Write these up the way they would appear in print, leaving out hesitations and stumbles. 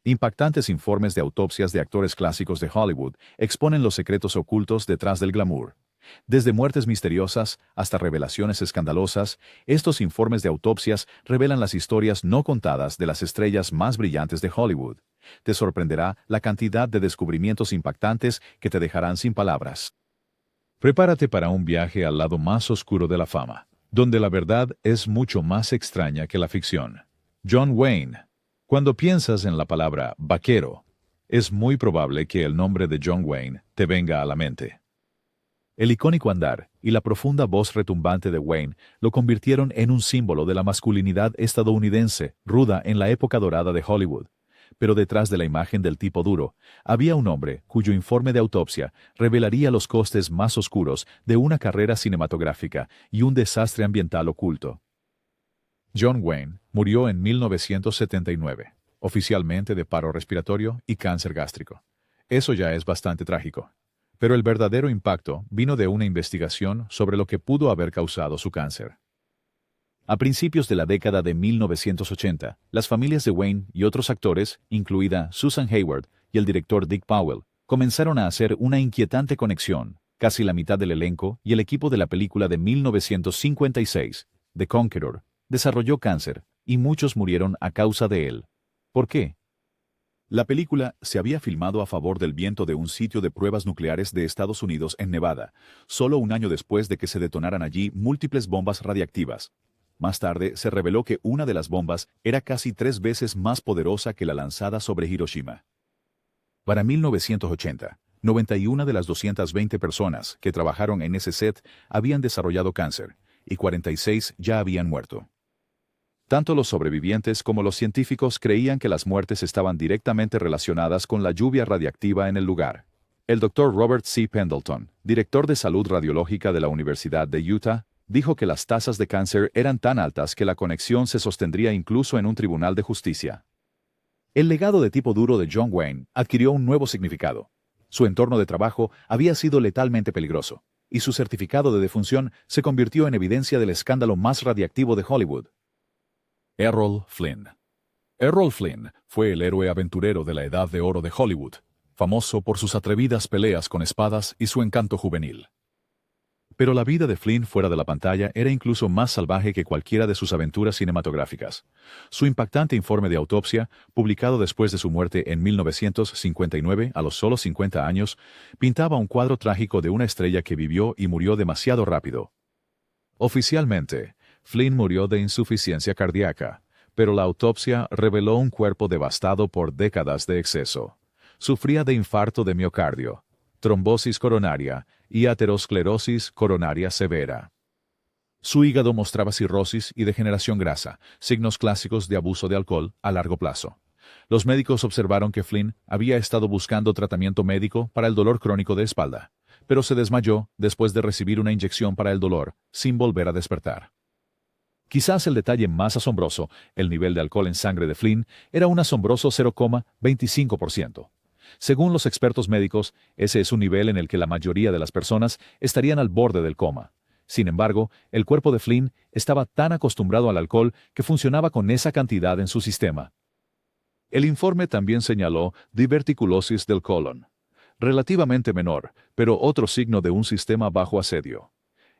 Impactantes informes de autopsias de actores clásicos de Hollywood exponen los secretos ocultos detrás del glamour. Desde muertes misteriosas hasta revelaciones escandalosas, estos informes de autopsias revelan las historias no contadas de las estrellas más brillantes de Hollywood. Te sorprenderá la cantidad de descubrimientos impactantes que te dejarán sin palabras. Prepárate para un viaje al lado más oscuro de la fama, donde la verdad es mucho más extraña que la ficción. John Wayne. Cuando piensas en la palabra vaquero, es muy probable que el nombre de John Wayne te venga a la mente. El icónico andar y la profunda voz retumbante de Wayne lo convirtieron en un símbolo de la masculinidad estadounidense ruda en la época dorada de Hollywood. Pero detrás de la imagen del tipo duro, había un hombre cuyo informe de autopsia revelaría los costes más oscuros de una carrera cinematográfica y un desastre ambiental oculto. John Wayne murió en 1979, oficialmente de paro respiratorio y cáncer gástrico. Eso ya es bastante trágico. Pero el verdadero impacto vino de una investigación sobre lo que pudo haber causado su cáncer. A principios de la década de 1980, las familias de Wayne y otros actores, incluida Susan Hayward y el director Dick Powell, comenzaron a hacer una inquietante conexión. Casi la mitad del elenco y el equipo de la película de 1956, The Conqueror, desarrolló cáncer, y muchos murieron a causa de él. ¿Por qué? La película se había filmado a favor del viento de un sitio de pruebas nucleares de Estados Unidos en Nevada, solo un año después de que se detonaran allí múltiples bombas radiactivas. Más tarde se reveló que una de las bombas era casi 3 veces más poderosa que la lanzada sobre Hiroshima. Para 1980, 91 de las 220 personas que trabajaron en ese set habían desarrollado cáncer, y 46 ya habían muerto. Tanto los sobrevivientes como los científicos creían que las muertes estaban directamente relacionadas con la lluvia radiactiva en el lugar. El Dr. Robert C. Pendleton, director de salud radiológica de la Universidad de Utah, dijo que las tasas de cáncer eran tan altas que la conexión se sostendría incluso en un tribunal de justicia. El legado de tipo duro de John Wayne adquirió un nuevo significado. Su entorno de trabajo había sido letalmente peligroso, y su certificado de defunción se convirtió en evidencia del escándalo más radiactivo de Hollywood. Errol Flynn. Errol Flynn fue el héroe aventurero de la Edad de Oro de Hollywood, famoso por sus atrevidas peleas con espadas y su encanto juvenil. Pero la vida de Flynn fuera de la pantalla era incluso más salvaje que cualquiera de sus aventuras cinematográficas. Su impactante informe de autopsia, publicado después de su muerte en 1959 a los solo 50 años, pintaba un cuadro trágico de una estrella que vivió y murió demasiado rápido. Oficialmente, Flynn murió de insuficiencia cardíaca, pero la autopsia reveló un cuerpo devastado por décadas de exceso. Sufría de infarto de miocardio, trombosis coronaria y aterosclerosis coronaria severa. Su hígado mostraba cirrosis y degeneración grasa, signos clásicos de abuso de alcohol a largo plazo. Los médicos observaron que Flynn había estado buscando tratamiento médico para el dolor crónico de espalda, pero se desmayó después de recibir una inyección para el dolor, sin volver a despertar. Quizás el detalle más asombroso, el nivel de alcohol en sangre de Flynn, era un asombroso 0,25%. Según los expertos médicos, ese es un nivel en el que la mayoría de las personas estarían al borde del coma. Sin embargo, el cuerpo de Flynn estaba tan acostumbrado al alcohol que funcionaba con esa cantidad en su sistema. El informe también señaló diverticulosis del colon, relativamente menor, pero otro signo de un sistema bajo asedio.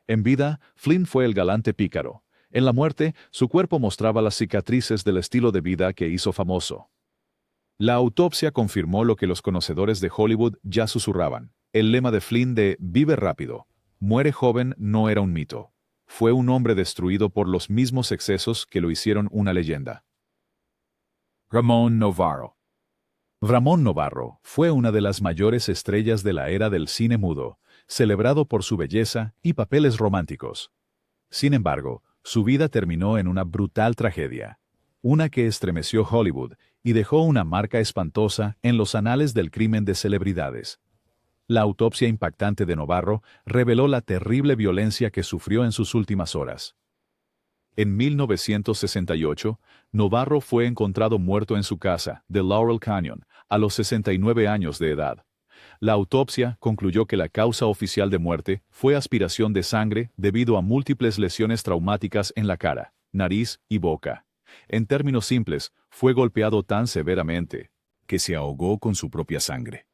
En vida, Flynn fue el galante pícaro. En la muerte, su cuerpo mostraba las cicatrices del estilo de vida que hizo famoso. La autopsia confirmó lo que los conocedores de Hollywood ya susurraban. El lema de Flynn de «Vive rápido, muere joven» no era un mito. Fue un hombre destruido por los mismos excesos que lo hicieron una leyenda. Ramón Novarro. Ramón Novarro fue una de las mayores estrellas de la era del cine mudo, celebrado por su belleza y papeles románticos. Sin embargo, su vida terminó en una brutal tragedia, una que estremeció Hollywood y dejó una marca espantosa en los anales del crimen de celebridades. La autopsia impactante de Novarro reveló la terrible violencia que sufrió en sus últimas horas. En 1968, Novarro fue encontrado muerto en su casa, de Laurel Canyon, a los 69 años de edad. La autopsia concluyó que la causa oficial de muerte fue aspiración de sangre debido a múltiples lesiones traumáticas en la cara, nariz y boca. En términos simples, fue golpeado tan severamente que se ahogó con su propia sangre.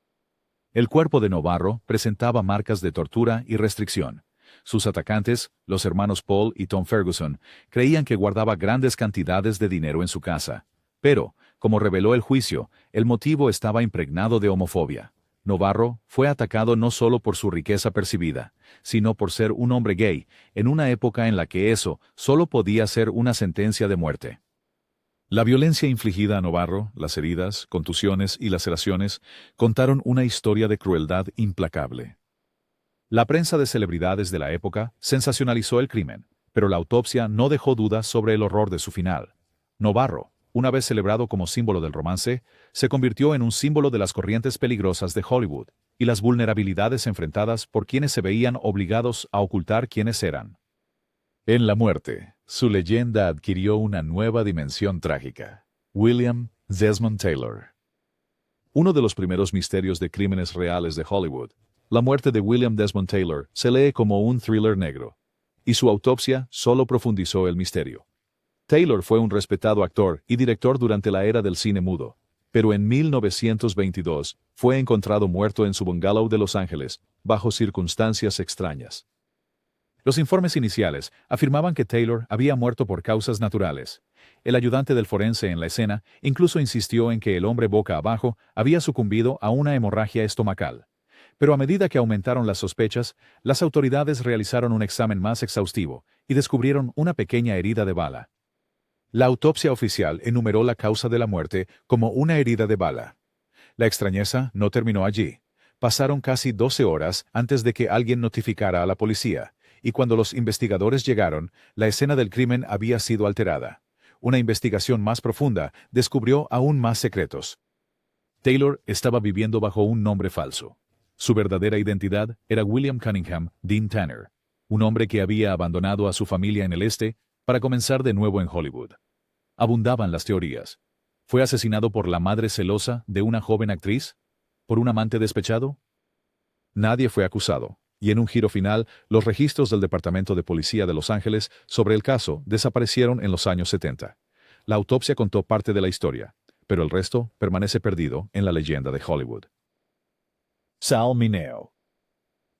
El cuerpo de Navarro presentaba marcas de tortura y restricción. Sus atacantes, los hermanos Paul y Tom Ferguson, creían que guardaba grandes cantidades de dinero en su casa. Pero, como reveló el juicio, el motivo estaba impregnado de homofobia. Navarro fue atacado no solo por su riqueza percibida, sino por ser un hombre gay, en una época en la que eso solo podía ser una sentencia de muerte. La violencia infligida a Navarro, las heridas, contusiones y laceraciones, contaron una historia de crueldad implacable. La prensa de celebridades de la época sensacionalizó el crimen, pero la autopsia no dejó dudas sobre el horror de su final. Navarro, una vez celebrado como símbolo del romance, se convirtió en un símbolo de las corrientes peligrosas de Hollywood y las vulnerabilidades enfrentadas por quienes se veían obligados a ocultar quiénes eran. En la muerte, su leyenda adquirió una nueva dimensión trágica. William Desmond Taylor. Uno de los primeros misterios de crímenes reales de Hollywood, la muerte de William Desmond Taylor se lee como un thriller negro, y su autopsia solo profundizó el misterio. Taylor fue un respetado actor y director durante la era del cine mudo, pero en 1922 fue encontrado muerto en su bungalow de Los Ángeles, bajo circunstancias extrañas. Los informes iniciales afirmaban que Taylor había muerto por causas naturales. El ayudante del forense en la escena incluso insistió en que el hombre boca abajo había sucumbido a una hemorragia estomacal. Pero a medida que aumentaron las sospechas, las autoridades realizaron un examen más exhaustivo y descubrieron una pequeña herida de bala. La autopsia oficial enumeró la causa de la muerte como una herida de bala. La extrañeza no terminó allí. Pasaron casi 12 horas antes de que alguien notificara a la policía, y cuando los investigadores llegaron, la escena del crimen había sido alterada. Una investigación más profunda descubrió aún más secretos. Taylor estaba viviendo bajo un nombre falso. Su verdadera identidad era William Cunningham Dean Tanner, un hombre que había abandonado a su familia en el este para comenzar de nuevo en Hollywood. Abundaban las teorías. ¿Fue asesinado por la madre celosa de una joven actriz? ¿Por un amante despechado? Nadie fue acusado, y en un giro final, los registros del Departamento de Policía de Los Ángeles sobre el caso desaparecieron en los años 70. La autopsia contó parte de la historia, pero el resto permanece perdido en la leyenda de Hollywood. Sal Mineo.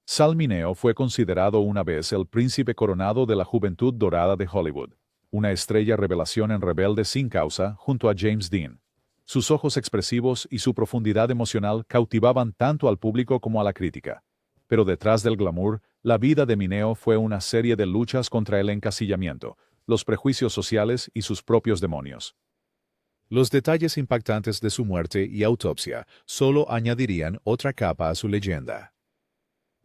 Sal Mineo fue considerado una vez el príncipe coronado de la juventud dorada de Hollywood, una estrella revelación en Rebelde sin causa junto a James Dean. Sus ojos expresivos y su profundidad emocional cautivaban tanto al público como a la crítica. Pero detrás del glamour, la vida de Mineo fue una serie de luchas contra el encasillamiento, los prejuicios sociales y sus propios demonios. Los detalles impactantes de su muerte y autopsia solo añadirían otra capa a su leyenda.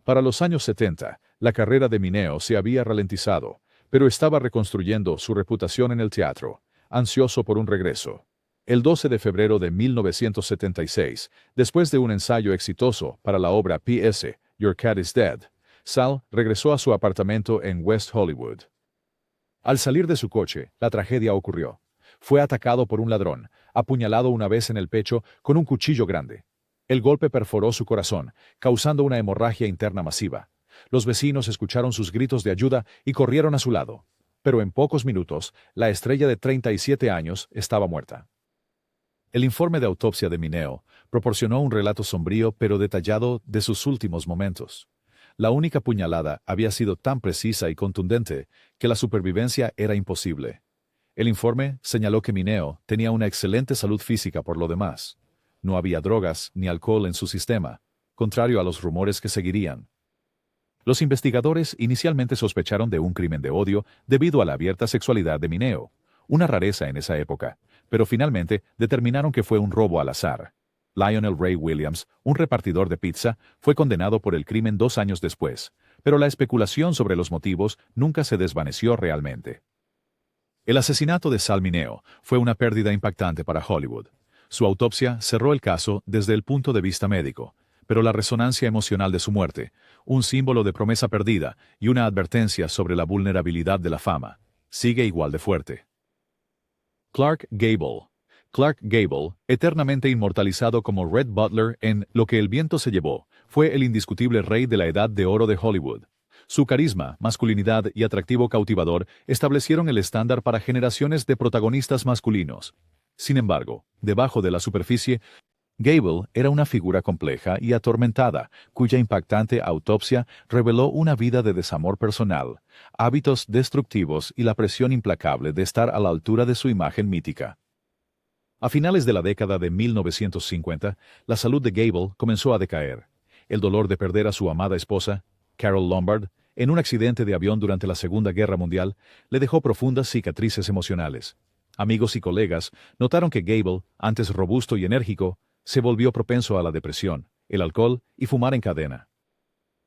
Para los años 70, la carrera de Mineo se había ralentizado, pero estaba reconstruyendo su reputación en el teatro, ansioso por un regreso. El 12 de febrero de 1976, después de un ensayo exitoso para la obra P.S. Your Cat is Dead, Sal regresó a su apartamento en West Hollywood. Al salir de su coche, la tragedia ocurrió. Fue atacado por un ladrón, apuñalado una vez en el pecho con un cuchillo grande. El golpe perforó su corazón, causando una hemorragia interna masiva. Los vecinos escucharon sus gritos de ayuda y corrieron a su lado. Pero en pocos minutos, la estrella de 37 años estaba muerta. El informe de autopsia de Mineo proporcionó un relato sombrío pero detallado de sus últimos momentos. La única puñalada había sido tan precisa y contundente que la supervivencia era imposible. El informe señaló que Mineo tenía una excelente salud física por lo demás. No había drogas ni alcohol en su sistema, contrario a los rumores que seguirían. Los investigadores inicialmente sospecharon de un crimen de odio debido a la abierta sexualidad de Mineo, una rareza en esa época, pero finalmente determinaron que fue un robo al azar. Lionel Ray Williams, un repartidor de pizza, fue condenado por el crimen 2 años después, pero la especulación sobre los motivos nunca se desvaneció realmente. El asesinato de Sal Mineo fue una pérdida impactante para Hollywood. Su autopsia cerró el caso desde el punto de vista médico, pero la resonancia emocional de su muerte, un símbolo de promesa perdida y una advertencia sobre la vulnerabilidad de la fama, sigue igual de fuerte. Clark Gable. Clark Gable, eternamente inmortalizado como Red Butler en Lo que el viento se llevó, fue el indiscutible rey de la edad de oro de Hollywood. Su carisma, masculinidad y atractivo cautivador establecieron el estándar para generaciones de protagonistas masculinos. Sin embargo, debajo de la superficie, Gable era una figura compleja y atormentada, cuya impactante autopsia reveló una vida de desamor personal, hábitos destructivos y la presión implacable de estar a la altura de su imagen mítica. A finales de la década de 1950, la salud de Gable comenzó a decaer. El dolor de perder a su amada esposa, Carol Lombard, en un accidente de avión durante la Segunda Guerra Mundial, le dejó profundas cicatrices emocionales. Amigos y colegas notaron que Gable, antes robusto y enérgico, se volvió propenso a la depresión, el alcohol y fumar en cadena.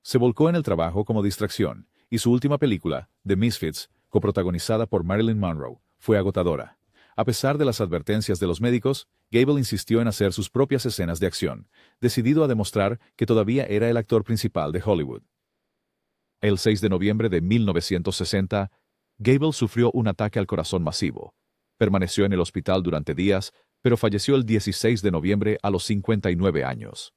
Se volcó en el trabajo como distracción, y su última película, The Misfits, coprotagonizada por Marilyn Monroe, fue agotadora. A pesar de las advertencias de los médicos, Gable insistió en hacer sus propias escenas de acción, decidido a demostrar que todavía era el actor principal de Hollywood. El 6 de noviembre de 1960, Gable sufrió un ataque al corazón masivo. Permaneció en el hospital durante días, pero falleció el 16 de noviembre a los 59 años.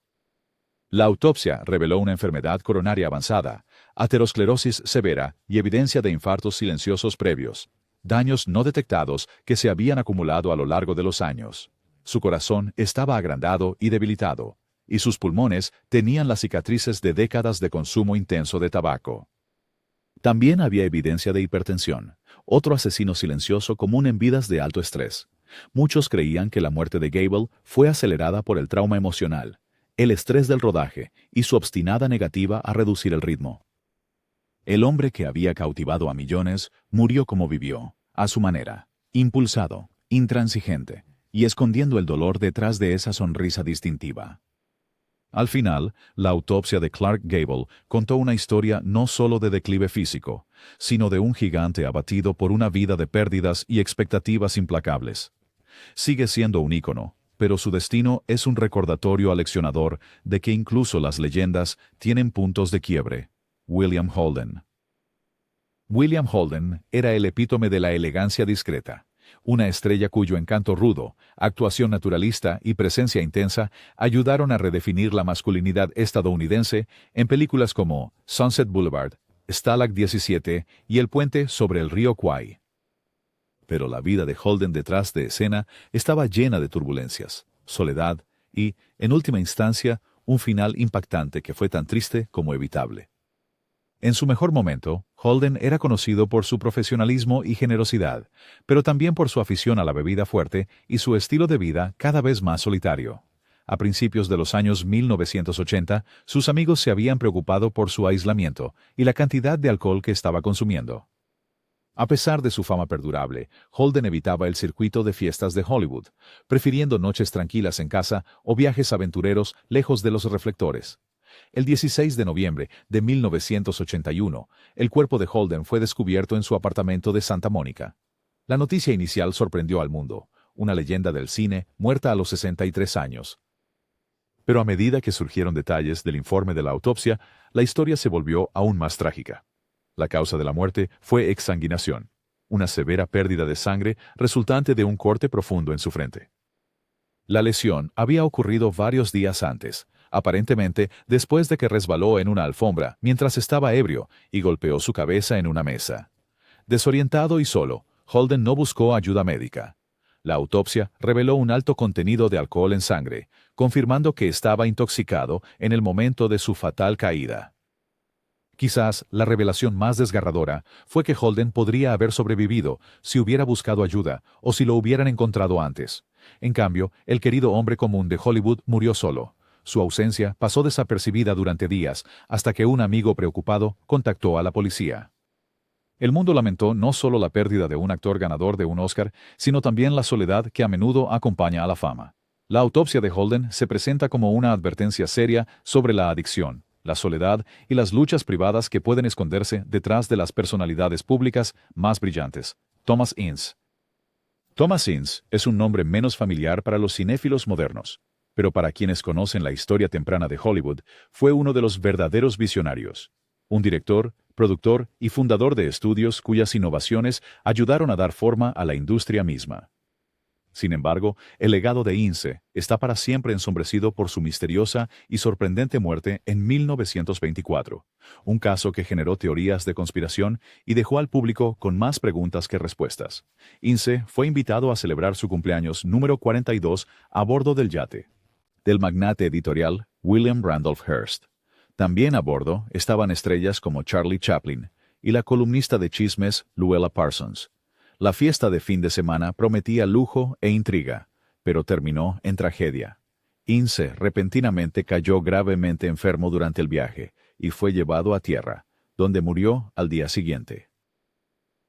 La autopsia reveló una enfermedad coronaria avanzada, aterosclerosis severa y evidencia de infartos silenciosos previos, daños no detectados que se habían acumulado a lo largo de los años. Su corazón estaba agrandado y debilitado, y sus pulmones tenían las cicatrices de décadas de consumo intenso de tabaco. También había evidencia de hipertensión, otro asesino silencioso común en vidas de alto estrés. Muchos creían que la muerte de Gable fue acelerada por el trauma emocional, el estrés del rodaje y su obstinada negativa a reducir el ritmo. El hombre que había cautivado a millones murió como vivió, a su manera, impulsado, intransigente, y escondiendo el dolor detrás de esa sonrisa distintiva. Al final, la autopsia de Clark Gable contó una historia no solo de declive físico, sino de un gigante abatido por una vida de pérdidas y expectativas implacables. Sigue siendo un ícono, pero su destino es un recordatorio aleccionador de que incluso las leyendas tienen puntos de quiebre. William Holden. William Holden era el epítome de la elegancia discreta, una estrella cuyo encanto rudo, actuación naturalista y presencia intensa ayudaron a redefinir la masculinidad estadounidense en películas como Sunset Boulevard, Stalag 17 y El puente sobre el río Kwai. Pero la vida de Holden detrás de escena estaba llena de turbulencias, soledad y, en última instancia, un final impactante que fue tan triste como evitable. En su mejor momento, Holden era conocido por su profesionalismo y generosidad, pero también por su afición a la bebida fuerte y su estilo de vida cada vez más solitario. A principios de los años 1980, sus amigos se habían preocupado por su aislamiento y la cantidad de alcohol que estaba consumiendo. A pesar de su fama perdurable, Holden evitaba el circuito de fiestas de Hollywood, prefiriendo noches tranquilas en casa o viajes aventureros lejos de los reflectores. El 16 de noviembre de 1981, el cuerpo de Holden fue descubierto en su apartamento de Santa Mónica. La noticia inicial sorprendió al mundo, una leyenda del cine muerta a los 63 años. Pero a medida que surgieron detalles del informe de la autopsia, la historia se volvió aún más trágica. La causa de la muerte fue exsanguinación, una severa pérdida de sangre resultante de un corte profundo en su frente. La lesión había ocurrido varios días antes, aparentemente después de que resbaló en una alfombra mientras estaba ebrio y golpeó su cabeza en una mesa. Desorientado y solo, Holden no buscó ayuda médica. La autopsia reveló un alto contenido de alcohol en sangre, confirmando que estaba intoxicado en el momento de su fatal caída. Quizás la revelación más desgarradora fue que Holden podría haber sobrevivido si hubiera buscado ayuda o si lo hubieran encontrado antes. En cambio, el querido hombre común de Hollywood murió solo. Su ausencia pasó desapercibida durante días hasta que un amigo preocupado contactó a la policía. El mundo lamentó no solo la pérdida de un actor ganador de un Oscar, sino también la soledad que a menudo acompaña a la fama. La autopsia de Holden se presenta como una advertencia seria sobre la adicción, la soledad y las luchas privadas que pueden esconderse detrás de las personalidades públicas más brillantes. Thomas Ince. Thomas Ince es un nombre menos familiar para los cinéfilos modernos, pero para quienes conocen la historia temprana de Hollywood, fue uno de los verdaderos visionarios. Un director, productor y fundador de estudios cuyas innovaciones ayudaron a dar forma a la industria misma. Sin embargo, el legado de Ince está para siempre ensombrecido por su misteriosa y sorprendente muerte en 1924, un caso que generó teorías de conspiración y dejó al público con más preguntas que respuestas. Ince fue invitado a celebrar su cumpleaños número 42 a bordo del yate. del magnate editorial William Randolph Hearst. También a bordo estaban estrellas como Charlie Chaplin y la columnista de chismes Luella Parsons. La fiesta de fin de semana prometía lujo e intriga, pero terminó en tragedia. Ince repentinamente cayó gravemente enfermo durante el viaje y fue llevado a tierra, donde murió al día siguiente.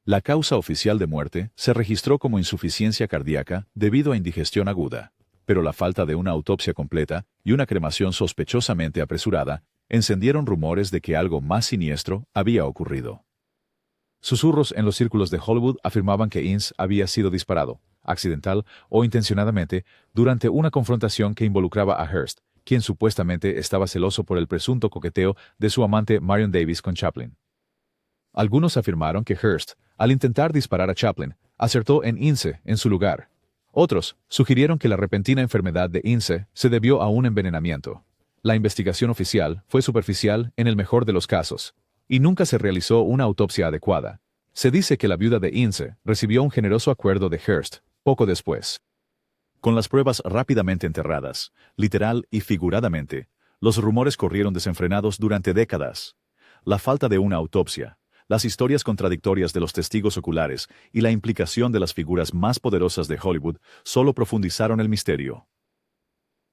La causa oficial de muerte se registró como insuficiencia cardíaca debido a indigestión aguda, pero la falta de una autopsia completa y una cremación sospechosamente apresurada encendieron rumores de que algo más siniestro había ocurrido. Susurros en los círculos de Hollywood afirmaban que Ince había sido disparado, accidental o intencionadamente, durante una confrontación que involucraba a Hearst, quien supuestamente estaba celoso por el presunto coqueteo de su amante Marion Davies con Chaplin. Algunos afirmaron que Hearst, al intentar disparar a Chaplin, acertó en Ince en su lugar. Otros sugirieron que la repentina enfermedad de Ince se debió a un envenenamiento. La investigación oficial fue superficial en el mejor de los casos, y nunca se realizó una autopsia adecuada. Se dice que la viuda de Ince recibió un generoso acuerdo de Hearst poco después. Con las pruebas rápidamente enterradas, literal y figuradamente, los rumores corrieron desenfrenados durante décadas. La falta de una autopsia, las historias contradictorias de los testigos oculares y la implicación de las figuras más poderosas de Hollywood solo profundizaron el misterio.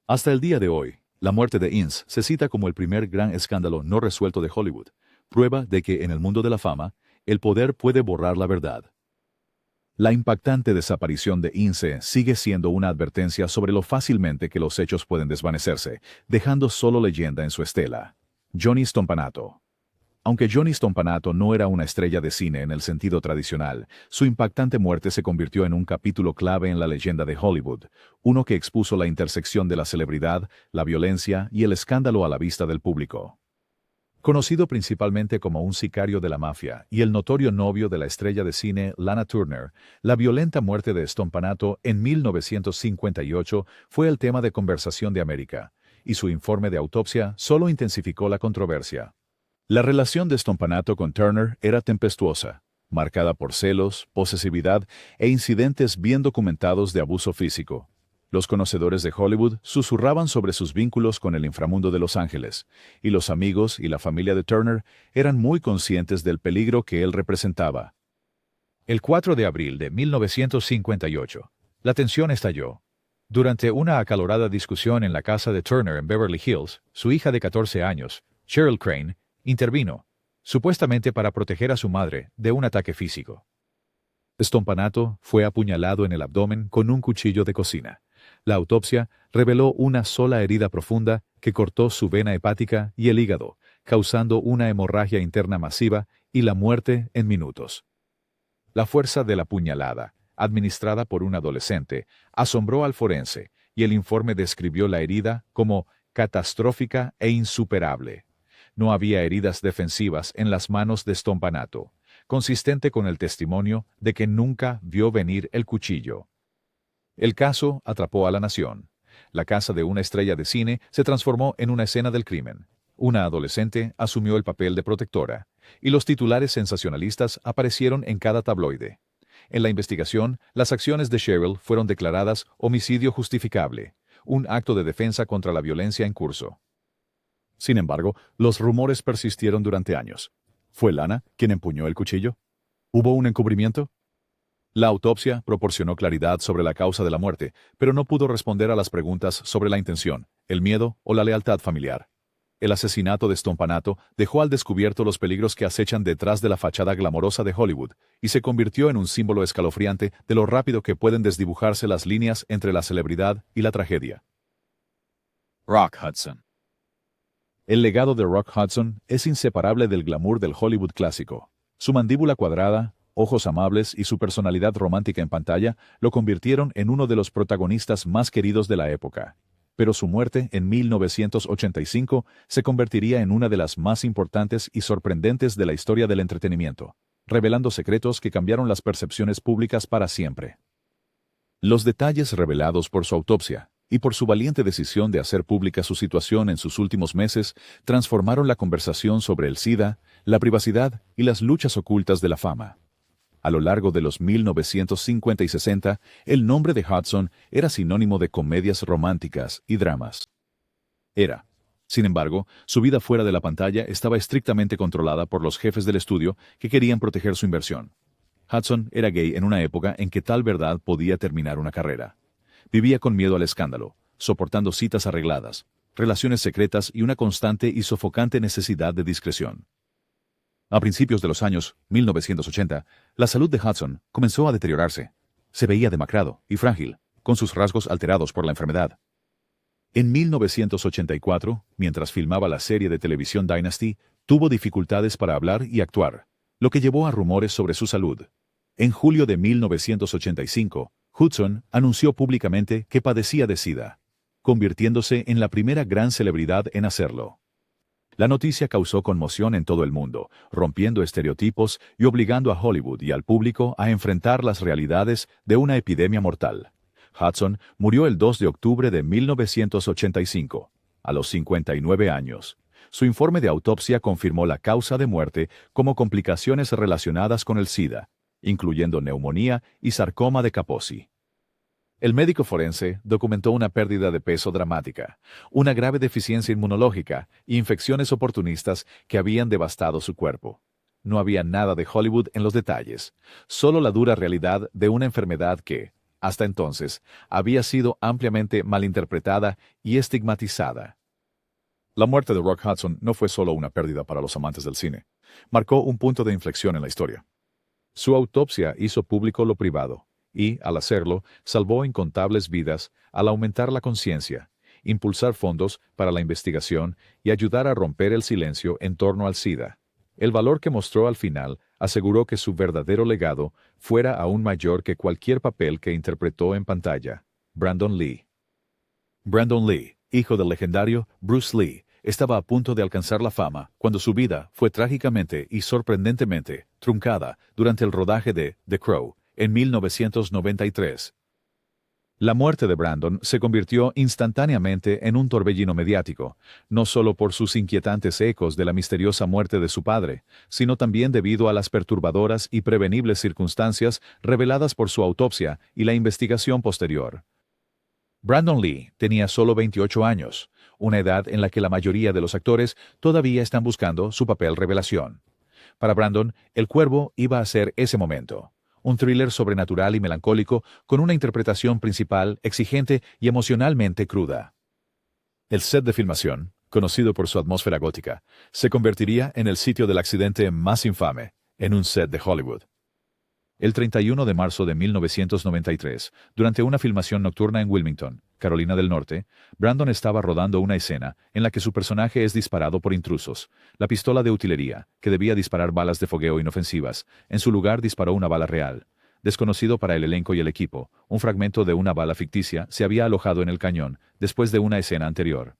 Hasta el día de hoy, la muerte de Ince se cita como el primer gran escándalo no resuelto de Hollywood, prueba de que en el mundo de la fama, el poder puede borrar la verdad. La impactante desaparición de Ince sigue siendo una advertencia sobre lo fácilmente que los hechos pueden desvanecerse, dejando solo leyenda en su estela. Johnny Stompanato. Aunque Johnny Stompanato no era una estrella de cine en el sentido tradicional, su impactante muerte se convirtió en un capítulo clave en la leyenda de Hollywood, uno que expuso la intersección de la celebridad, la violencia y el escándalo a la vista del público. Conocido principalmente como un sicario de la mafia y el notorio novio de la estrella de cine Lana Turner, la violenta muerte de Stompanato en 1958 fue el tema de conversación de América, y su informe de autopsia solo intensificó la controversia. La relación de Stompanato con Turner era tempestuosa, marcada por celos, posesividad e incidentes bien documentados de abuso físico. Los conocedores de Hollywood susurraban sobre sus vínculos con el inframundo de Los Ángeles, y los amigos y la familia de Turner eran muy conscientes del peligro que él representaba. El 4 de abril de 1958, la tensión estalló. Durante una acalorada discusión en la casa de Turner en Beverly Hills, su hija de 14 años, Cheryl Crane, intervino, supuestamente para proteger a su madre de un ataque físico. Stompanato fue apuñalado en el abdomen con un cuchillo de cocina. La autopsia reveló una sola herida profunda que cortó su vena hepática y el hígado, causando una hemorragia interna masiva y la muerte en minutos. La fuerza de la puñalada, administrada por un adolescente, asombró al forense, y el informe describió la herida como catastrófica e insuperable. No había heridas defensivas en las manos de Stompanato, consistente con el testimonio de que nunca vio venir el cuchillo. El caso atrapó a la nación. La casa de una estrella de cine se transformó en una escena del crimen. Una adolescente asumió el papel de protectora, y los titulares sensacionalistas aparecieron en cada tabloide. En la investigación, las acciones de Cheryl fueron declaradas homicidio justificable, un acto de defensa contra la violencia en curso. Sin embargo, los rumores persistieron durante años. ¿Fue Lana quien empuñó el cuchillo? ¿Hubo un encubrimiento? La autopsia proporcionó claridad sobre la causa de la muerte, pero no pudo responder a las preguntas sobre la intención, el miedo o la lealtad familiar. El asesinato de Stompanato dejó al descubierto los peligros que acechan detrás de la fachada glamorosa de Hollywood y se convirtió en un símbolo escalofriante de lo rápido que pueden desdibujarse las líneas entre la celebridad y la tragedia. Rock Hudson. El legado de Rock Hudson es inseparable del glamour del Hollywood clásico. Su mandíbula cuadrada, ojos amables y su personalidad romántica en pantalla lo convirtieron en uno de los protagonistas más queridos de la época. Pero su muerte en 1985 se convertiría en una de las más importantes y sorprendentes de la historia del entretenimiento, revelando secretos que cambiaron las percepciones públicas para siempre. Los detalles revelados por su autopsia y por su valiente decisión de hacer pública su situación en sus últimos meses transformaron la conversación sobre el SIDA, la privacidad y las luchas ocultas de la fama. A lo largo de los 1950 y 60, el nombre de Hudson era sinónimo de comedias románticas y dramas. Era. Sin embargo, su vida fuera de la pantalla estaba estrictamente controlada por los jefes del estudio que querían proteger su inversión. Hudson era gay en una época en que tal verdad podía terminar una carrera. Vivía con miedo al escándalo, soportando citas arregladas, relaciones secretas y una constante y sofocante necesidad de discreción. A principios de los años 1980, la salud de Hudson comenzó a deteriorarse. Se veía demacrado y frágil, con sus rasgos alterados por la enfermedad. En 1984, mientras filmaba la serie de televisión Dynasty, tuvo dificultades para hablar y actuar, lo que llevó a rumores sobre su salud. En julio de 1985, Hudson anunció públicamente que padecía de SIDA, convirtiéndose en la primera gran celebridad en hacerlo. La noticia causó conmoción en todo el mundo, rompiendo estereotipos y obligando a Hollywood y al público a enfrentar las realidades de una epidemia mortal. Hudson murió el 2 de octubre de 1985, a los 59 años. Su informe de autopsia confirmó la causa de muerte como complicaciones relacionadas con el SIDA, incluyendo neumonía y sarcoma de Kaposi. El médico forense documentó una pérdida de peso dramática, una grave deficiencia inmunológica y infecciones oportunistas que habían devastado su cuerpo. No había nada de Hollywood en los detalles, solo la dura realidad de una enfermedad que, hasta entonces, había sido ampliamente malinterpretada y estigmatizada. La muerte de Rock Hudson no fue solo una pérdida para los amantes del cine. Marcó un punto de inflexión en la historia. Su autopsia hizo público lo privado y, al hacerlo, salvó incontables vidas al aumentar la conciencia, impulsar fondos para la investigación y ayudar a romper el silencio en torno al SIDA. El valor que mostró al final aseguró que su verdadero legado fuera aún mayor que cualquier papel que interpretó en pantalla. Brandon Lee. Brandon Lee, hijo del legendario Bruce Lee, estaba a punto de alcanzar la fama cuando su vida fue trágicamente y sorprendentemente truncada durante el rodaje de The Crow en 1993. La muerte de Brandon se convirtió instantáneamente en un torbellino mediático, no solo por sus inquietantes ecos de la misteriosa muerte de su padre, sino también debido a las perturbadoras y prevenibles circunstancias reveladas por su autopsia y la investigación posterior. Brandon Lee tenía solo 28 años, una edad en la que la mayoría de los actores todavía están buscando su papel revelación. Para Brandon, El Cuervo iba a ser ese momento. Un thriller sobrenatural y melancólico con una interpretación principal exigente y emocionalmente cruda. El set de filmación, conocido por su atmósfera gótica, se convertiría en el sitio del accidente más infame, en un set de Hollywood. El 31 de marzo de 1993, durante una filmación nocturna en Wilmington, Carolina del Norte, Brandon estaba rodando una escena en la que su personaje es disparado por intrusos. La pistola de utilería, que debía disparar balas de fogueo inofensivas, en su lugar disparó una bala real. Desconocido para el elenco y el equipo, un fragmento de una bala ficticia se había alojado en el cañón después de una escena anterior.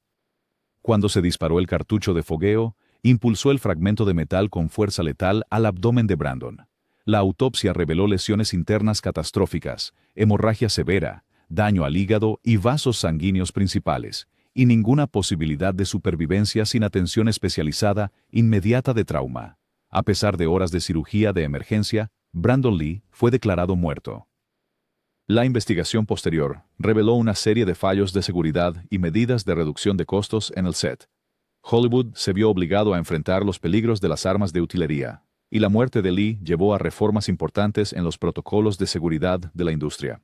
Cuando se disparó el cartucho de fogueo, impulsó el fragmento de metal con fuerza letal al abdomen de Brandon. La autopsia reveló lesiones internas catastróficas, hemorragia severa, daño al hígado y vasos sanguíneos principales, y ninguna posibilidad de supervivencia sin atención especializada inmediata de trauma. A pesar de horas de cirugía de emergencia, Brandon Lee fue declarado muerto. La investigación posterior reveló una serie de fallos de seguridad y medidas de reducción de costos en el set. Hollywood se vio obligado a enfrentar los peligros de las armas de utilería, y la muerte de Lee llevó a reformas importantes en los protocolos de seguridad de la industria.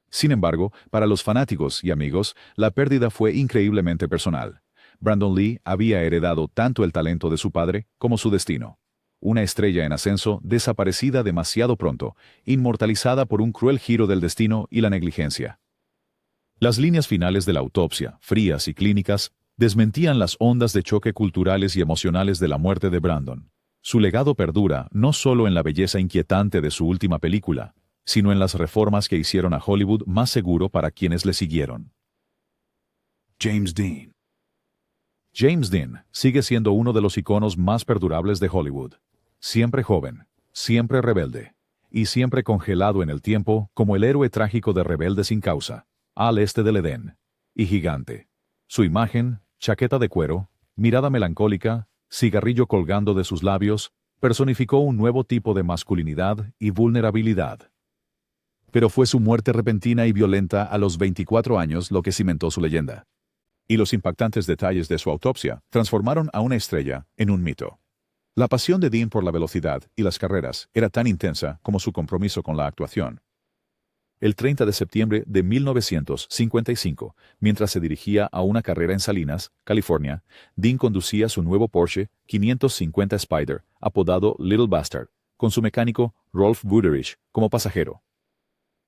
Sin embargo, para los fanáticos y amigos, la pérdida fue increíblemente personal. Brandon Lee había heredado tanto el talento de su padre como su destino. Una estrella en ascenso desaparecida demasiado pronto, inmortalizada por un cruel giro del destino y la negligencia. Las líneas finales de la autopsia, frías y clínicas, desmentían las ondas de choque culturales y emocionales de la muerte de Brandon. Su legado perdura no solo en la belleza inquietante de su última película, sino en las reformas que hicieron a Hollywood más seguro para quienes le siguieron. James Dean. James Dean sigue siendo uno de los iconos más perdurables de Hollywood. Siempre joven, siempre rebelde, y siempre congelado en el tiempo como el héroe trágico de Rebelde sin causa, Al este del Edén, y Gigante. Su imagen, chaqueta de cuero, mirada melancólica, cigarrillo colgando de sus labios, personificó un nuevo tipo de masculinidad y vulnerabilidad. Pero fue su muerte repentina y violenta a los 24 años lo que cimentó su leyenda. y los impactantes detalles de su autopsia transformaron a una estrella en un mito. La pasión de Dean por la velocidad y las carreras era tan intensa como su compromiso con la actuación. El 30 de septiembre de 1955, mientras se dirigía a una carrera en Salinas, California, Dean conducía su nuevo Porsche 550 Spyder, apodado Little Bastard, con su mecánico Rolf Wuderich como pasajero.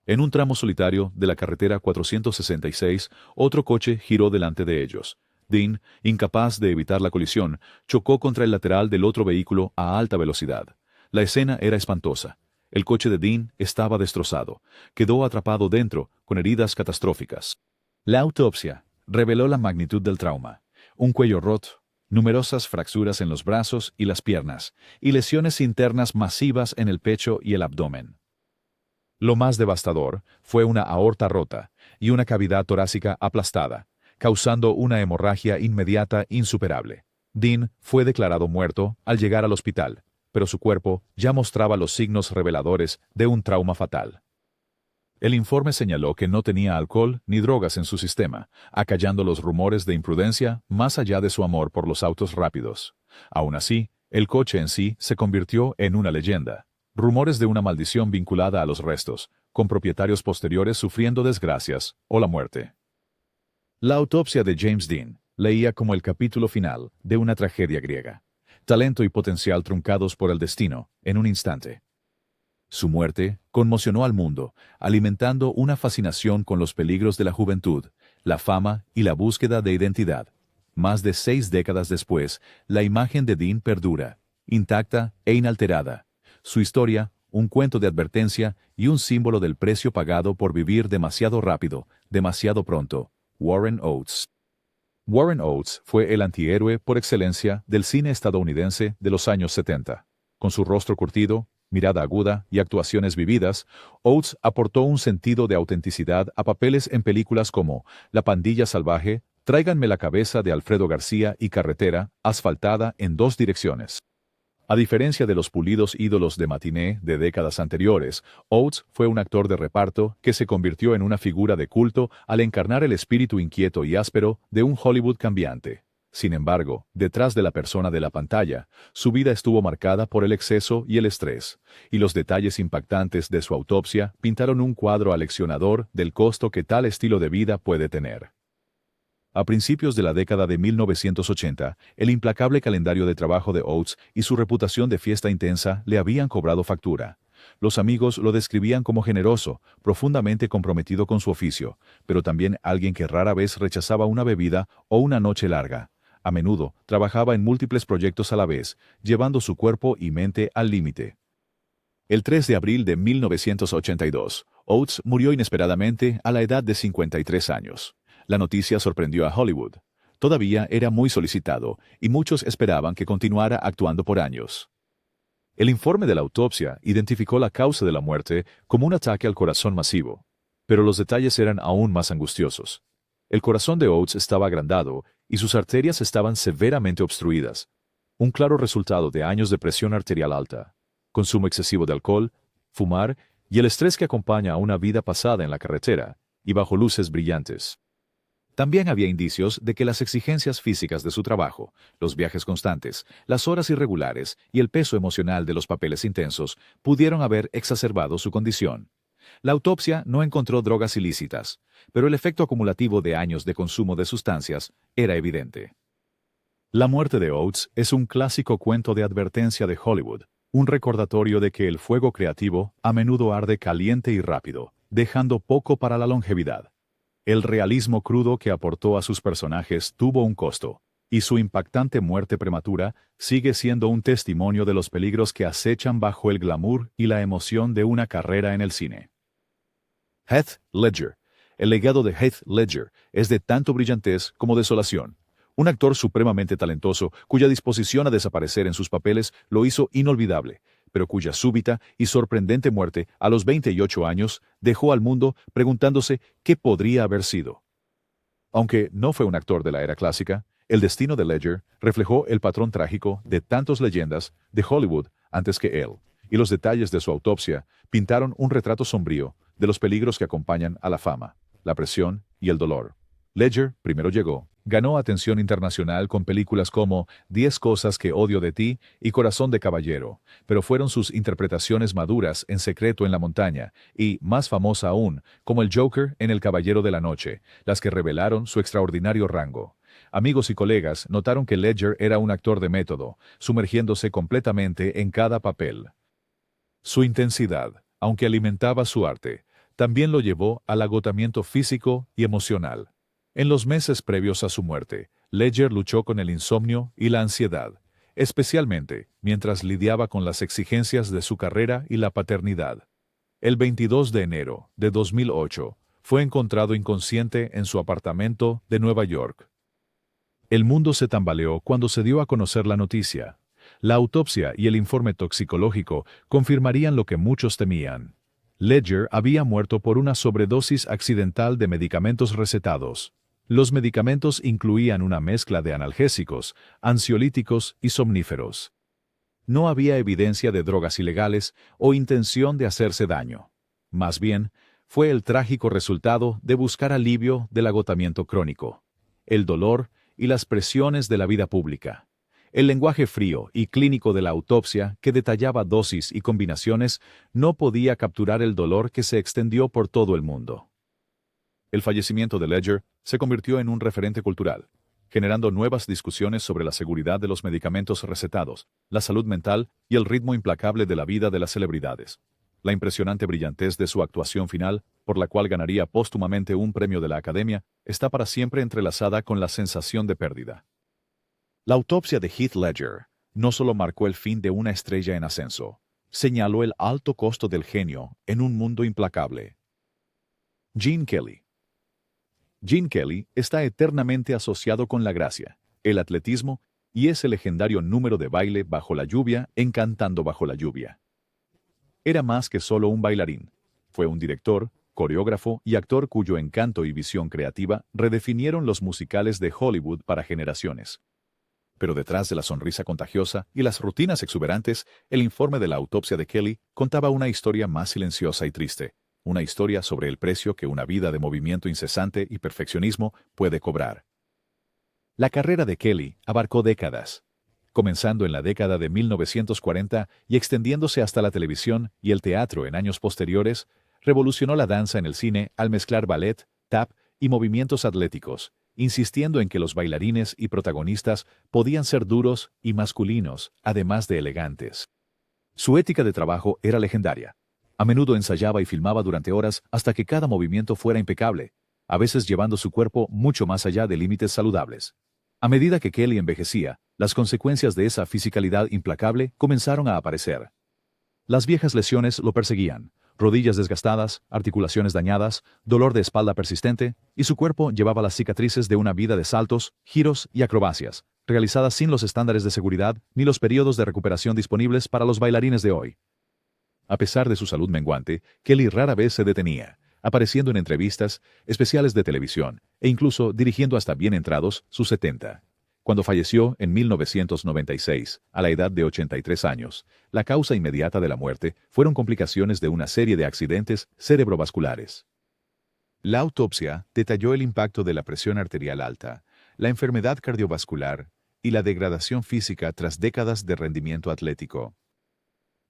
En un tramo solitario de la carretera 466, otro coche giró delante de ellos. Dean, incapaz de evitar la colisión, chocó contra el lateral del otro vehículo a alta velocidad. La escena era espantosa. El coche de Dean estaba destrozado. Quedó atrapado dentro, con heridas catastróficas. La autopsia reveló la magnitud del trauma. Un cuello roto, numerosas fracturas en los brazos y las piernas, y lesiones internas masivas en el pecho y el abdomen. Lo más devastador fue una aorta rota y una cavidad torácica aplastada, causando una hemorragia inmediata insuperable. Dean fue declarado muerto al llegar al hospital, pero su cuerpo ya mostraba los signos reveladores de un trauma fatal. El informe señaló que no tenía alcohol ni drogas en su sistema, acallando los rumores de imprudencia más allá de su amor por los autos rápidos. Aún así, el coche en sí se convirtió en una leyenda. Rumores de una maldición vinculada a los restos, con propietarios posteriores sufriendo desgracias o la muerte. La autopsia de James Dean leía como el capítulo final de una tragedia griega. Talento y potencial truncados por el destino en un instante. Su muerte conmocionó al mundo, alimentando una fascinación con los peligros de la juventud, la fama y la búsqueda de identidad. Más de 6 décadas después, la imagen de Dean perdura, intacta e inalterada. Su historia, un cuento de advertencia y un símbolo del precio pagado por vivir demasiado rápido, demasiado pronto. Warren Oates. Warren Oates fue el antihéroe por excelencia del cine estadounidense de los años 70. Con su rostro curtido, mirada aguda y actuaciones vividas, Oates aportó un sentido de autenticidad a papeles en películas como La pandilla salvaje, Tráiganme la cabeza de Alfredo García y Carretera, asfaltada en 2 direcciones. A diferencia de los pulidos ídolos de matiné de décadas anteriores, Oates fue un actor de reparto que se convirtió en una figura de culto al encarnar el espíritu inquieto y áspero de un Hollywood cambiante. Sin embargo, detrás de la persona de la pantalla, su vida estuvo marcada por el exceso y el estrés, y los detalles impactantes de su autopsia pintaron un cuadro aleccionador del costo que tal estilo de vida puede tener. A principios de la década de 1980, el implacable calendario de trabajo de Oates y su reputación de fiesta intensa le habían cobrado factura. Los amigos lo describían como generoso, profundamente comprometido con su oficio, pero también alguien que rara vez rechazaba una bebida o una noche larga. A menudo trabajaba en múltiples proyectos a la vez, llevando su cuerpo y mente al límite. El 3 de abril de 1982, Oates murió inesperadamente a la edad de 53 años. La noticia sorprendió a Hollywood. Todavía era muy solicitado, y muchos esperaban que continuara actuando por años. El informe de la autopsia identificó la causa de la muerte como un ataque al corazón masivo, pero los detalles eran aún más angustiosos. El corazón de Oates estaba agrandado y sus arterias estaban severamente obstruidas, un claro resultado de años de presión arterial alta, consumo excesivo de alcohol, fumar y el estrés que acompaña a una vida pasada en la carretera y bajo luces brillantes. También había indicios de que las exigencias físicas de su trabajo, los viajes constantes, las horas irregulares y el peso emocional de los papeles intensos pudieron haber exacerbado su condición. La autopsia no encontró drogas ilícitas, pero el efecto acumulativo de años de consumo de sustancias era evidente. La muerte de Oates es un clásico cuento de advertencia de Hollywood, un recordatorio de que el fuego creativo a menudo arde caliente y rápido, dejando poco para la longevidad. El realismo crudo que aportó a sus personajes tuvo un costo, y su impactante muerte prematura sigue siendo un testimonio de los peligros que acechan bajo el glamour y la emoción de una carrera en el cine. Heath Ledger. El legado de Heath Ledger es de tanto brillantez como desolación. Un actor supremamente talentoso cuya disposición a desaparecer en sus papeles lo hizo inolvidable, pero cuya súbita y sorprendente muerte a los 28 años dejó al mundo preguntándose qué podría haber sido. Aunque no fue un actor de la era clásica, el destino de Ledger reflejó el patrón trágico de tantas leyendas de Hollywood antes que él, y los detalles de su autopsia pintaron un retrato sombrío de los peligros que acompañan a la fama, la presión y el dolor. Ledger primero llegó, Ganó atención internacional con películas como 10 cosas que odio de ti y Corazón de caballero, pero fueron sus interpretaciones maduras en Secreto en la montaña y, más famosa aún, como el Joker en El Caballero de la Noche, las que revelaron su extraordinario rango. Amigos y colegas notaron que Ledger era un actor de método, sumergiéndose completamente en cada papel. Su intensidad, aunque alimentaba su arte, también lo llevó al agotamiento físico y emocional. En los meses previos a su muerte, Ledger luchó con el insomnio y la ansiedad, especialmente mientras lidiaba con las exigencias de su carrera y la paternidad. El 22 de enero de 2008, fue encontrado inconsciente en su apartamento de Nueva York. El mundo se tambaleó cuando se dio a conocer la noticia. La autopsia y el informe toxicológico confirmarían lo que muchos temían. Ledger había muerto por una sobredosis accidental de medicamentos recetados. Los medicamentos incluían una mezcla de analgésicos, ansiolíticos y somníferos. No había evidencia de drogas ilegales o intención de hacerse daño. Más bien, fue el trágico resultado de buscar alivio del agotamiento crónico, el dolor y las presiones de la vida pública. El lenguaje frío y clínico de la autopsia, que detallaba dosis y combinaciones, no podía capturar el dolor que se extendió por todo el mundo. El fallecimiento de Ledger se convirtió en un referente cultural, generando nuevas discusiones sobre la seguridad de los medicamentos recetados, la salud mental y el ritmo implacable de la vida de las celebridades. La impresionante brillantez de su actuación final, por la cual ganaría póstumamente un premio de la Academia, está para siempre entrelazada con la sensación de pérdida. La autopsia de Heath Ledger no solo marcó el fin de una estrella en ascenso, señaló el alto costo del genio en un mundo implacable. Gene Kelly. Gene Kelly está eternamente asociado con la gracia, el atletismo y ese legendario número de baile bajo la lluvia en Cantando bajo la lluvia. Era más que solo un bailarín. Fue un director, coreógrafo y actor cuyo encanto y visión creativa redefinieron los musicales de Hollywood para generaciones. Pero detrás de la sonrisa contagiosa y las rutinas exuberantes, el informe de la autopsia de Kelly contaba una historia más silenciosa y triste, una historia sobre el precio que una vida de movimiento incesante y perfeccionismo puede cobrar. La carrera de Kelly abarcó décadas, comenzando en la década de 1940 y extendiéndose hasta la televisión y el teatro en años posteriores. Revolucionó la danza en el cine al mezclar ballet, tap y movimientos atléticos, insistiendo en que los bailarines y protagonistas podían ser duros y masculinos, además de elegantes. Su ética de trabajo era legendaria. A menudo ensayaba y filmaba durante horas hasta que cada movimiento fuera impecable, a veces llevando su cuerpo mucho más allá de límites saludables. A medida que Kelly envejecía, las consecuencias de esa fisicalidad implacable comenzaron a aparecer. Las viejas lesiones lo perseguían: rodillas desgastadas, articulaciones dañadas, dolor de espalda persistente, y su cuerpo llevaba las cicatrices de una vida de saltos, giros y acrobacias, realizadas sin los estándares de seguridad ni los periodos de recuperación disponibles para los bailarines de hoy. A pesar de su salud menguante, Kelly rara vez se detenía, apareciendo en entrevistas, especiales de televisión e incluso dirigiendo hasta bien entrados sus 70. Cuando falleció en 1996, a la edad de 83 años, la causa inmediata de la muerte fueron complicaciones de una serie de accidentes cerebrovasculares. La autopsia detalló el impacto de la presión arterial alta, la enfermedad cardiovascular y la degradación física tras décadas de rendimiento atlético.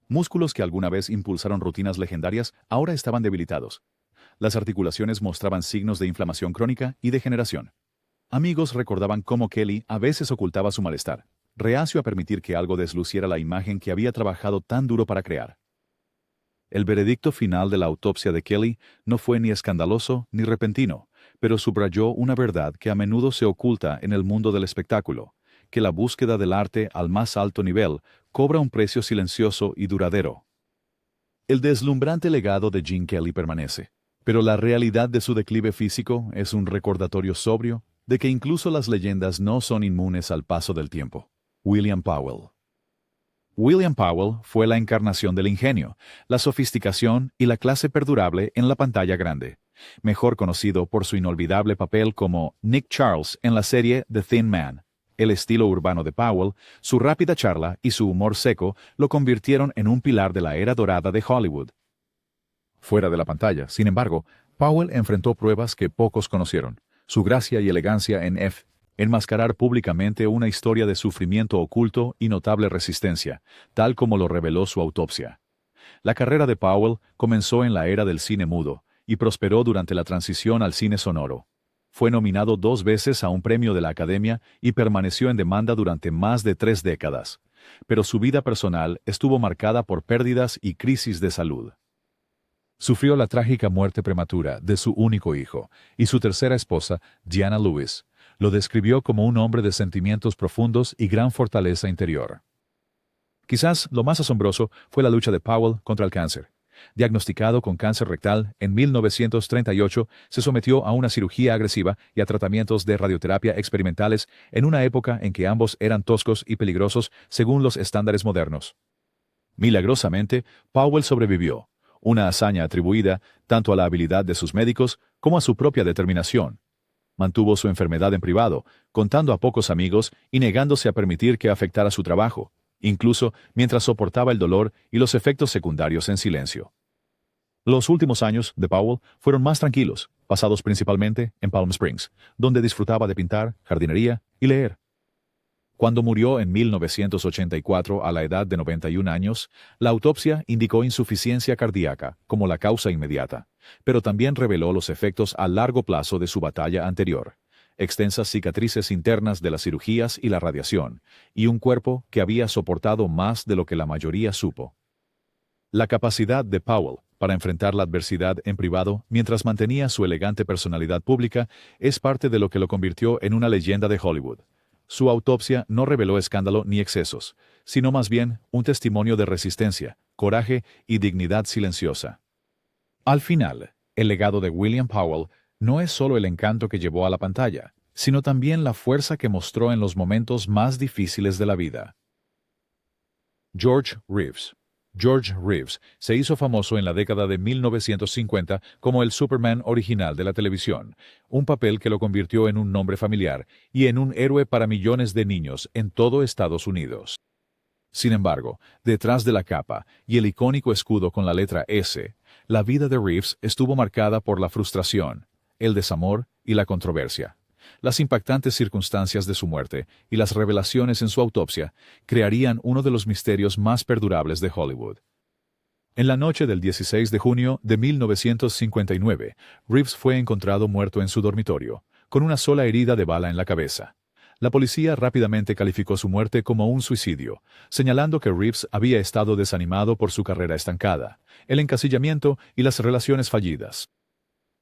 Músculos que alguna vez impulsaron rutinas legendarias ahora estaban debilitados. Las articulaciones mostraban signos de inflamación crónica y degeneración. Amigos recordaban cómo Kelly a veces ocultaba su malestar, reacio a permitir que algo desluciera la imagen que había trabajado tan duro para crear. El veredicto final de la autopsia de Kelly no fue ni escandaloso ni repentino, pero subrayó una verdad que a menudo se oculta en el mundo del espectáculo: que la búsqueda del arte al más alto nivel cobra un precio silencioso y duradero. El deslumbrante legado de Gene Kelly permanece, pero la realidad de su declive físico es un recordatorio sobrio de que incluso las leyendas no son inmunes al paso del tiempo. William Powell. William Powell fue la encarnación del ingenio, la sofisticación y la clase perdurable en la pantalla grande, mejor conocido por su inolvidable papel como Nick Charles en la serie The Thin Man. El estilo urbano de Powell, su rápida charla y su humor seco lo convirtieron en un pilar de la era dorada de Hollywood. Fuera de la pantalla, sin embargo, Powell enfrentó pruebas que pocos conocieron: su gracia y elegancia en F. enmascarar públicamente una historia de sufrimiento oculto y notable resistencia, tal como lo reveló su autopsia. La carrera de Powell comenzó en la era del cine mudo y prosperó durante la transición al cine sonoro. Fue nominado 2 veces a un premio de la Academia y permaneció en demanda durante más de 3 décadas. Pero su vida personal estuvo marcada por pérdidas y crisis de salud. Sufrió la trágica muerte prematura de su único hijo, y su tercera esposa, Diana Lewis, lo describió como un hombre de sentimientos profundos y gran fortaleza interior. Quizás lo más asombroso fue la lucha de Powell contra el cáncer. Diagnosticado con cáncer rectal, en 1938 se sometió a una cirugía agresiva y a tratamientos de radioterapia experimentales en una época en que ambos eran toscos y peligrosos según los estándares modernos. Milagrosamente, Powell sobrevivió, una hazaña atribuida tanto a la habilidad de sus médicos como a su propia determinación. Mantuvo su enfermedad en privado, contando a pocos amigos y negándose a permitir que afectara su trabajo, incluso mientras soportaba el dolor y los efectos secundarios en silencio. Los últimos años de Powell fueron más tranquilos, pasados principalmente en Palm Springs, donde disfrutaba de pintar, jardinería y leer. Cuando murió en 1984 a la edad de 91 años, la autopsia indicó insuficiencia cardíaca como la causa inmediata, pero también reveló los efectos a largo plazo de su batalla anterior: extensas cicatrices internas de las cirugías y la radiación, y un cuerpo que había soportado más de lo que la mayoría supo. La capacidad de Powell para enfrentar la adversidad en privado mientras mantenía su elegante personalidad pública es parte de lo que lo convirtió en una leyenda de Hollywood. Su autopsia no reveló escándalo ni excesos, sino más bien un testimonio de resistencia, coraje y dignidad silenciosa. Al final, el legado de William Powell no es solo el encanto que llevó a la pantalla, sino también la fuerza que mostró en los momentos más difíciles de la vida. George Reeves. George Reeves se hizo famoso en la década de 1950 como el Superman original de la televisión, un papel que lo convirtió en un nombre familiar y en un héroe para millones de niños en todo Estados Unidos. Sin embargo, detrás de la capa y el icónico escudo con la letra S, la vida de Reeves estuvo marcada por la frustración, el desamor y la controversia. Las impactantes circunstancias de su muerte y las revelaciones en su autopsia crearían uno de los misterios más perdurables de Hollywood. En la noche del 16 de junio de 1959, Reeves fue encontrado muerto en su dormitorio, con una sola herida de bala en la cabeza. La policía rápidamente calificó su muerte como un suicidio, señalando que Reeves había estado desanimado por su carrera estancada, el encasillamiento y las relaciones fallidas.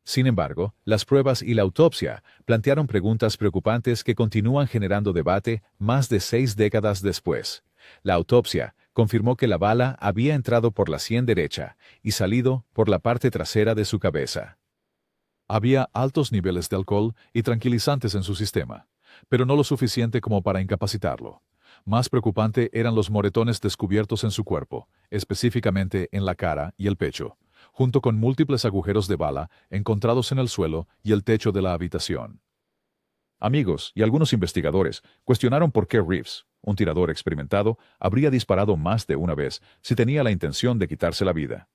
Sin embargo, las pruebas y la autopsia plantearon preguntas preocupantes que continúan generando debate más de 6 décadas después. La autopsia confirmó que la bala había entrado por la sien derecha y salido por la parte trasera de su cabeza. Había altos niveles de alcohol y tranquilizantes en su sistema, pero no lo suficiente como para incapacitarlo. Más preocupante eran los moretones descubiertos en su cuerpo, específicamente en la cara y el pecho, junto con múltiples agujeros de bala encontrados en el suelo y el techo de la habitación. Amigos y algunos investigadores cuestionaron por qué Reeves, un tirador experimentado, habría disparado más de una vez si tenía la intención de quitarse la vida.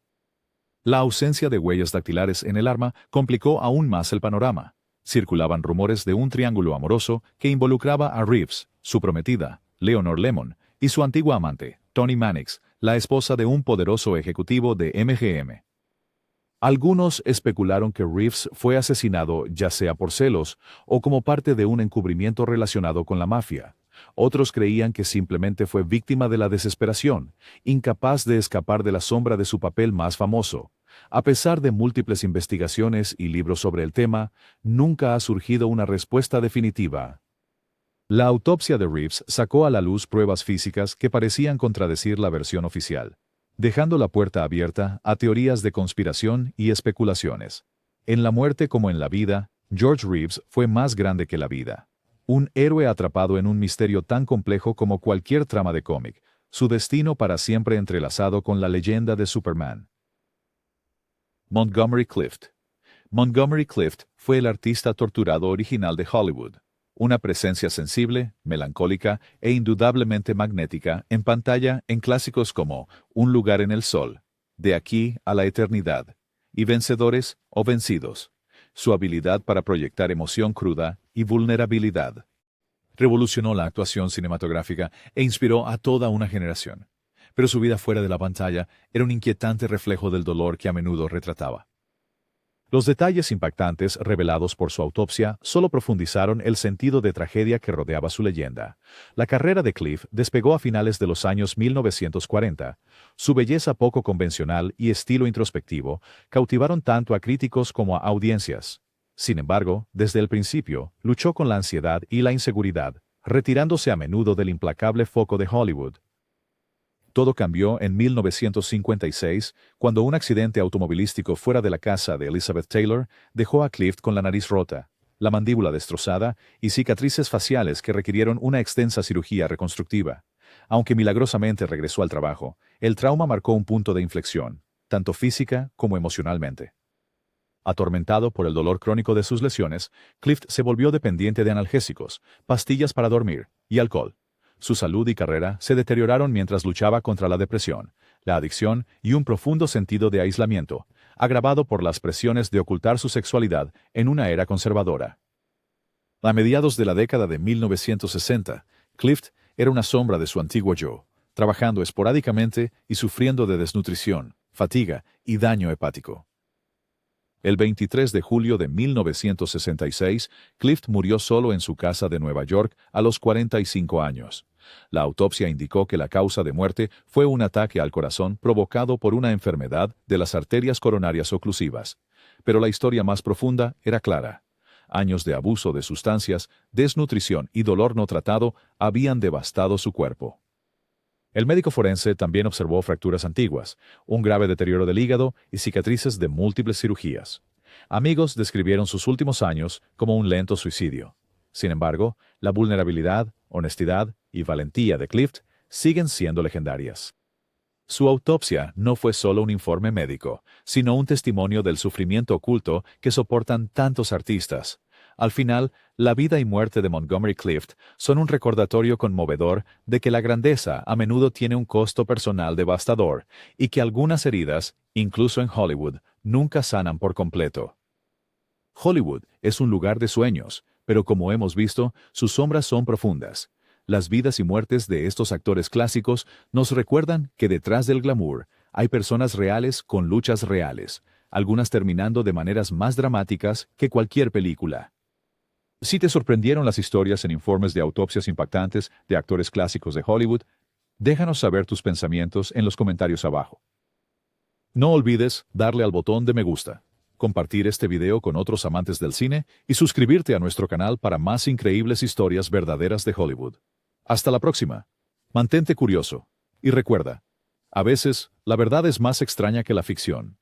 La ausencia de huellas dactilares en el arma complicó aún más el panorama. Circulaban rumores de un triángulo amoroso que involucraba a Reeves, su prometida, Leonor Lemon, y su antigua amante, Toni Mannix, la esposa de un poderoso ejecutivo de MGM. Algunos especularon que Reeves fue asesinado ya sea por celos o como parte de un encubrimiento relacionado con la mafia. Otros creían que simplemente fue víctima de la desesperación, incapaz de escapar de la sombra de su papel más famoso. A pesar de múltiples investigaciones y libros sobre el tema, nunca ha surgido una respuesta definitiva. La autopsia de Reeves sacó a la luz pruebas físicas que parecían contradecir la versión oficial, dejando la puerta abierta a teorías de conspiración y especulaciones. En la muerte como en la vida, George Reeves fue más grande que la vida. Un héroe atrapado en un misterio tan complejo como cualquier trama de cómic, su destino para siempre entrelazado con la leyenda de Superman. Montgomery Clift. Montgomery Clift fue el artista torturado original de Hollywood. Una presencia sensible, melancólica e indudablemente magnética en pantalla en clásicos como Un lugar en el sol, De aquí a la eternidad, y Vencedores o Vencidos. Su habilidad para proyectar emoción cruda y vulnerabilidad Revolucionó la actuación cinematográfica e inspiró a toda una generación. Pero su vida fuera de la pantalla era un inquietante reflejo del dolor que a menudo retrataba. Los detalles impactantes revelados por su autopsia solo profundizaron el sentido de tragedia que rodeaba su leyenda. La carrera de Clift despegó a finales de los años 1940. Su belleza poco convencional y estilo introspectivo cautivaron tanto a críticos como a audiencias. Sin embargo, desde el principio, luchó con la ansiedad y la inseguridad, retirándose a menudo del implacable foco de Hollywood. Todo cambió en 1956, cuando un accidente automovilístico fuera de la casa de Elizabeth Taylor dejó a Clift con la nariz rota, la mandíbula destrozada y cicatrices faciales que requirieron una extensa cirugía reconstructiva. Aunque milagrosamente regresó al trabajo, el trauma marcó un punto de inflexión, tanto física como emocionalmente. Atormentado por el dolor crónico de sus lesiones, Clift se volvió dependiente de analgésicos, pastillas para dormir y alcohol. Su salud y carrera se deterioraron mientras luchaba contra la depresión, la adicción y un profundo sentido de aislamiento, agravado por las presiones de ocultar su sexualidad en una era conservadora. A mediados de la década de 1960, Clift era una sombra de su antiguo yo, trabajando esporádicamente y sufriendo de desnutrición, fatiga y daño hepático. El 23 de julio de 1966, Clift murió solo en su casa de Nueva York a los 45 años. La autopsia indicó que la causa de muerte fue un ataque al corazón provocado por una enfermedad de las arterias coronarias oclusivas. Pero la historia más profunda era clara. Años de abuso de sustancias, desnutrición y dolor no tratado habían devastado su cuerpo. El médico forense también observó fracturas antiguas, un grave deterioro del hígado y cicatrices de múltiples cirugías. Amigos describieron sus últimos años como un lento suicidio. Sin embargo, la vulnerabilidad, honestidad y valentía de Clift siguen siendo legendarias. Su autopsia no fue solo un informe médico, sino un testimonio del sufrimiento oculto que soportan tantos artistas. Al final, la vida y muerte de Montgomery Clift son un recordatorio conmovedor de que la grandeza a menudo tiene un costo personal devastador y que algunas heridas, incluso en Hollywood, nunca sanan por completo. Hollywood es un lugar de sueños, pero como hemos visto, sus sombras son profundas. Las vidas y muertes de estos actores clásicos nos recuerdan que detrás del glamour hay personas reales con luchas reales, algunas terminando de maneras más dramáticas que cualquier película. Si te sorprendieron las historias en informes de autopsias impactantes de actores clásicos de Hollywood, déjanos saber tus pensamientos en los comentarios abajo. No olvides darle al botón de me gusta, compartir este video con otros amantes del cine y suscribirte a nuestro canal para más increíbles historias verdaderas de Hollywood. Hasta la próxima. Mantente curioso. Y recuerda, a veces la verdad es más extraña que la ficción.